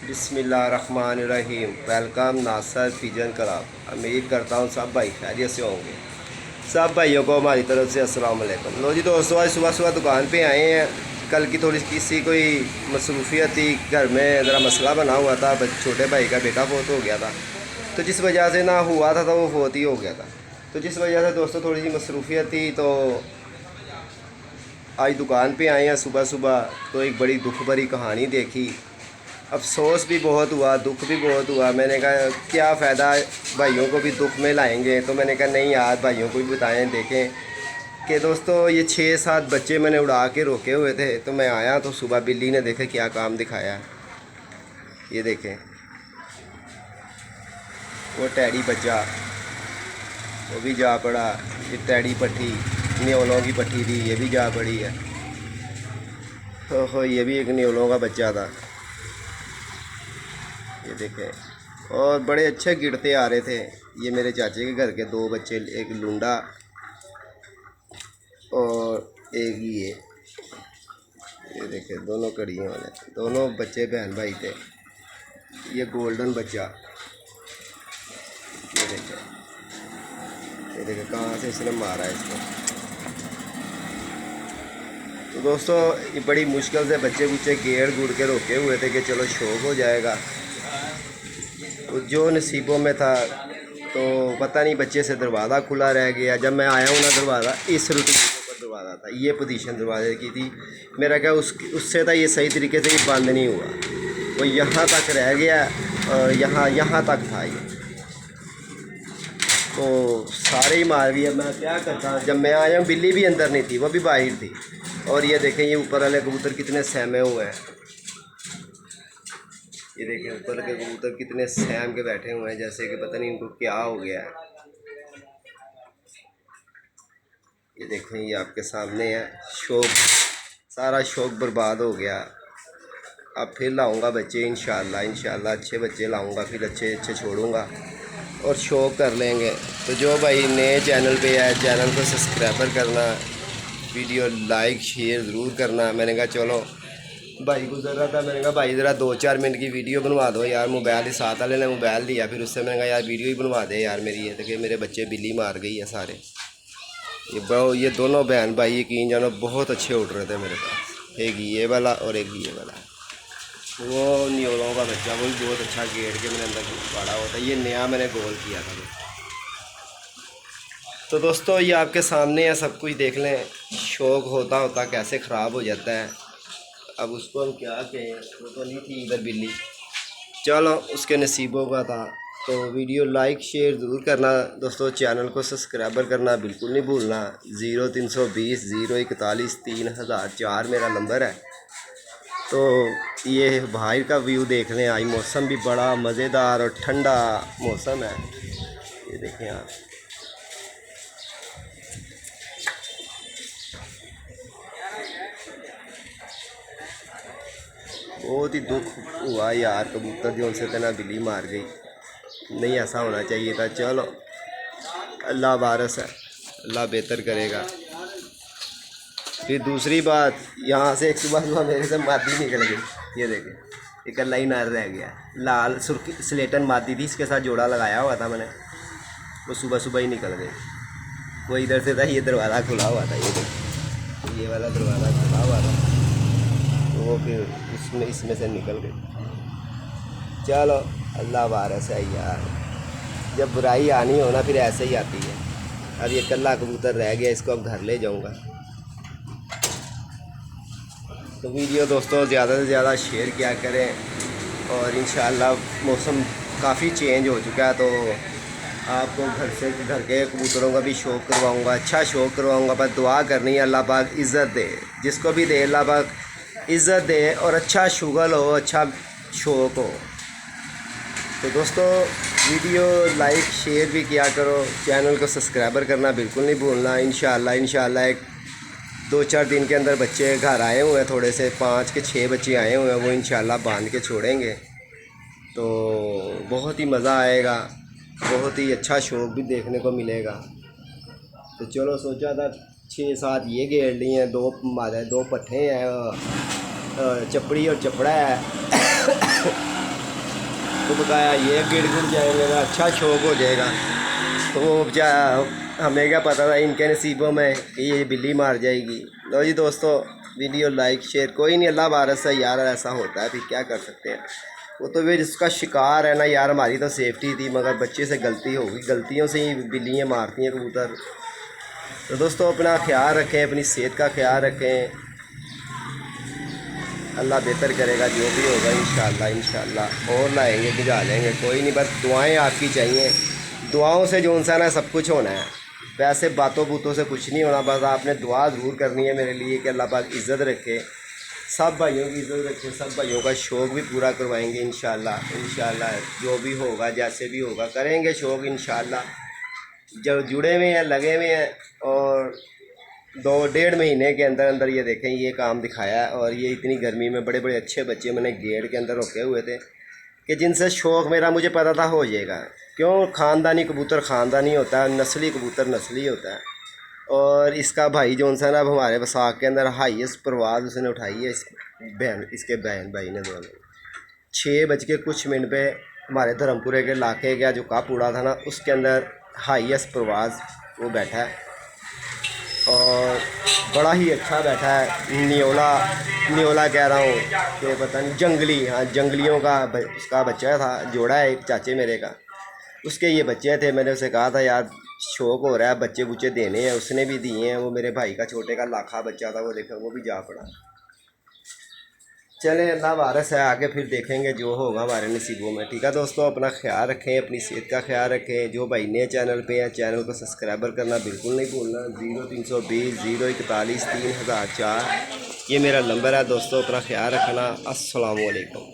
बिस्मिल्लाहिर्रहमानिर्रहीम। वेलकम नासर pigeon club. उम्मीद करता हूँ सब भाई खैरियत से होंगे। सब भाइयों को हमारी तरफ से अस्सलाम वालेकुम। लो जी दोस्तों, आज सुबह सुबह दुकान पे आए हैं। कल की थोड़ी किसी कोई मसरूफियत थी, घर में ज़रा मसला बना हुआ था। छोटे भाई का बेटा फोत हो गया था, तो जिस वजह से ना हुआ था तो वो फोत ही हो गया था। तो जिस वजह से दोस्तों थोड़ी सी मसरूफियत थी, तो आज दुकान पे आए हैं सुबह सुबह। तो एक बड़ी दुख भरी कहानी देखी। अफसोस भी बहुत हुआ, दुख भी बहुत हुआ। मैंने कहा क्या फ़ायदा, भाइयों को भी दुख में लाएंगे। तो मैंने कहा नहीं यार, भाइयों को भी बताएं, देखें कि दोस्तों ये 6-7 बच्चे मैंने उड़ा के रोके हुए थे। तो मैं आया तो सुबह बिल्ली ने देखे क्या काम दिखाया। ये देखें, वो टैडी बच्चा वो भी जा पड़ा। ये टैडी पट्टी, न्योलों की पट्टी थी, ये भी जा पड़ी है। हो ये भी एक न्योलों का बच्चा था। ये देखें, और बड़े अच्छे गिरते आ रहे थे। ये मेरे चाचे के घर के 2 बच्चे, एक लूंडा और एक ये देखें, दोनों कड़ियों वाले, दोनों बच्चे बहन भाई थे। ये गोल्डन बच्चा, ये देखें कहाँ से इसने मारा है इसको। तो दोस्तों ये बड़ी मुश्किल से बच्चे बुच्चे गेड़ गुड़ के रोके हुए थे कि चलो शौक हो जाएगा। तो जो नसीबों में था, तो पता नहीं बच्चे से दरवाज़ा खुला रह गया। जब मैं आया हूँ ना, दरवाज़ा इस रूटीन के ऊपर दरवाज़ा था, ये पोजीशन दरवाजे की थी। मेरा क्या उससे था, ये सही तरीके से ये बंद नहीं हुआ, वो यहाँ तक रह गया और यहाँ तक था ये। तो सारे ही मार दिया। मैं क्या करता, जब मैं आया हूँ बिल्ली भी अंदर नहीं थी, वो भी बाहर थी। और ये देखें, ये ऊपर वाले कबूतर कितने सहमे हुए हैं। ये देखें ऊपर के कबूतर कितने सहम के बैठे हुए हैं, जैसे कि पता नहीं इनको क्या हो गया है। ये देखें, ये आपके सामने है। शौक, सारा शौक बर्बाद हो गया। अब फिर लाऊंगा बच्चे इंशाल्लाह अच्छे बच्चे लाऊंगा, फिर अच्छे अच्छे छोड़ूंगा और शौक कर लेंगे। तो जो भाई नए चैनल पे है, चैनल को सब्सक्राइबर करना, वीडियो लाइक शेयर ज़रूर करना। मैंने कहा चलो भाई गुजर रहा था, मैंने कहा भाई ज़रा 2-4 मिनट की वीडियो बनवा दो यार। मोबाइल ही साथ वाले ने मोबाइल दिया, फिर उससे मैंने कहा यार वीडियो ही बनवा दे यार मेरी। ये देखिए मेरे बच्चे बिल्ली मार गई है सारे। ये दोनों बहन भाई यकीन जानो बहुत अच्छे उड़ रहे थे मेरे पास। एक ये वाला और एक ये वाला। वो न्योलों का बच्चा, वो भी बहुत अच्छा गेड़ के मैंने अंदर पड़ा हुआ था। ये नया मैंने गोल किया था। तो दोस्तों ये आपके सामने है, सब कुछ देख लें। शौक होता होता कैसे ख़राब हो जाता है। अब उसको हम क्या कहें, वो तो नहीं थी इधर बिल्ली, चलो उसके नसीबों का था। तो वीडियो लाइक शेयर ज़रूर करना दोस्तों, चैनल को सब्सक्राइबर करना बिल्कुल नहीं भूलना। 0320 041 3004 मेरा नंबर है। तो ये बाहर का व्यू देख लें। आज मौसम भी बड़ा मज़ेदार और ठंडा मौसम है। ये देखें आप, बहुत ही दुख हुआ यार, कबूतर जो उनसे तना बिल्ली मार गई। नहीं ऐसा होना चाहिए था। चलो अल्लाह वारस है, अल्लाह बेहतर करेगा। फिर दूसरी बात, यहाँ से एक सुबह सुबह मेरे से मादी निकल गई। ये देखें इकल्ला ही नार रह गया। लाल सुर्खी स्लेटन मादी थी, इसके साथ जोड़ा लगाया हुआ था मैंने, वो सुबह सुबह ही निकल गई। वो इधर से था, ये दरवाज़ा खुला हुआ था। ये वाला दरवाज़ा खुला हुआ था, तो वो फिर इसमें से निकल गई। चलो अल्लाह वारस है यार, जब बुराई आनी हो ना फिर ऐसे ही आती है। अब ये कल्ला कबूतर रह गया, इसको अब घर ले जाऊंगा। तो वीडियो दोस्तों ज़्यादा से ज़्यादा शेयर किया करें। और इंशाल्लाह मौसम काफ़ी चेंज हो चुका है, तो आपको घर के कबूतरों का भी शौक़ करवाऊँगा, अच्छा शौक़ करवाऊँगा। बस दुआ करनी है अल्लाह पाक इज़्ज़त दे, जिसको भी दे अल्लाह पाक इज़्ज़त दे और अच्छा शुगल हो, अच्छा शौक़ हो। तो दोस्तों वीडियो लाइक शेयर भी किया करो, चैनल को सब्सक्राइबर करना बिल्कुल नहीं भूलना। इंशाल्लाह एक 2-4 दिन के अंदर बच्चे घर आए हुए हैं, थोड़े से 5 के 6 बच्चे आए हुए हैं, वो इंशाल्लाह बांध के छोड़ेंगे। तो बहुत ही मज़ा आएगा, बहुत ही अच्छा शौक़ भी देखने को मिलेगा। तो चलो सोचा था 6-7 ये गेड़ लिए हैं, 2 मादा 2 पट्ठे हैं, चपड़ी और चपड़ा है। को बताया ये गिड़ जाएंगे ना, अच्छा शौक हो जाएगा। तो वो हमें क्या पता था इनके नसीबों में कि ये बिल्ली मार जाएगी। लो जी दोस्तों, वीडियो लाइक शेयर, कोई नहीं, अल्लाह वारस है यार, ऐसा होता है, फिर क्या कर सकते हैं। वो तो वे जिसका शिकार है ना यार, हमारी तो सेफ्टी थी, मगर बच्चे से गलती होगी, गलतियों से ही बिल्लियाँ मारती हैं कबूतर। तो दोस्तों अपना ख्याल रखें, अपनी सेहत का ख्याल रखें, अल्लाह बेहतर करेगा जो भी होगा इंशाल्लाह। इंशाल्लाह और लाएंगे, भिजा लेंगे, कोई नहीं, बस दुआएं आपकी चाहिए। दुआओं से जो इंसान है सब कुछ होना है, वैसे बातों बूतों से कुछ नहीं होना। बस आपने दुआ ज़रूर करनी है मेरे लिए कि अल्लाह पाक इज़्ज़त रखे, सब भाइयों की इज़्ज़त रखे, सब भाइयों का शौक़ भी पूरा करवाएंगे इंशाल्लाह। इंशाल्लाह जो भी होगा, जैसे भी होगा, करेंगे शौक़ इंशाल्लाह। जो जुड़े हुए हैं, लगे हुए हैं, और 2-1.5 महीने के अंदर अंदर ये देखें ये काम दिखाया है। और ये इतनी गर्मी में बड़े बड़े अच्छे बच्चे मैंने गेट के अंदर रोके हुए थे कि जिनसे शौक़ मेरा मुझे पता था हो जाएगा। क्यों, ख़ानदानी कबूतर ख़ानदानी होता है, नस्ली कबूतर नस्ली होता है। और इसका भाई जो सा ना, अब हमारे वसाख के अंदर हाईएस्ट परवाज़ उसने उठाई है, इसके बहन भाई ने दोनों 6 बज के कुछ मिनट पे हमारे धर्मपुरे के इलाके का जो कप उड़ा था ना, उसके अंदर हाईएस्ट परवाज़ वो बैठा है, और बड़ा ही अच्छा बैठा है। न्योला कह रहा हूँ कि पता नहीं, जंगली, हाँ जंगलियों का उसका बच्चा था, जोड़ा है एक चाचे मेरे का, उसके ये बच्चे थे। मैंने उसे कहा था यार शौक़ हो रहा है, बच्चे बुच्चे देने हैं, उसने भी दिए हैं। वो मेरे भाई का छोटे का लाखा बच्चा था, वो देखो वो भी जा पड़ा। चले अल्लाह वारस है, आगे फिर देखेंगे जो होगा हमारे नसीबों में। ठीक है दोस्तों, अपना ख्याल रखें, अपनी सेहत का ख्याल रखें। जो भाई नए चैनल पे हैं, चैनल को सब्सक्राइबर करना बिल्कुल नहीं भूलना। 0320 041 3004 ये मेरा नंबर है दोस्तों, अपना ख्याल रखना। अस्सलाम वालेकुम।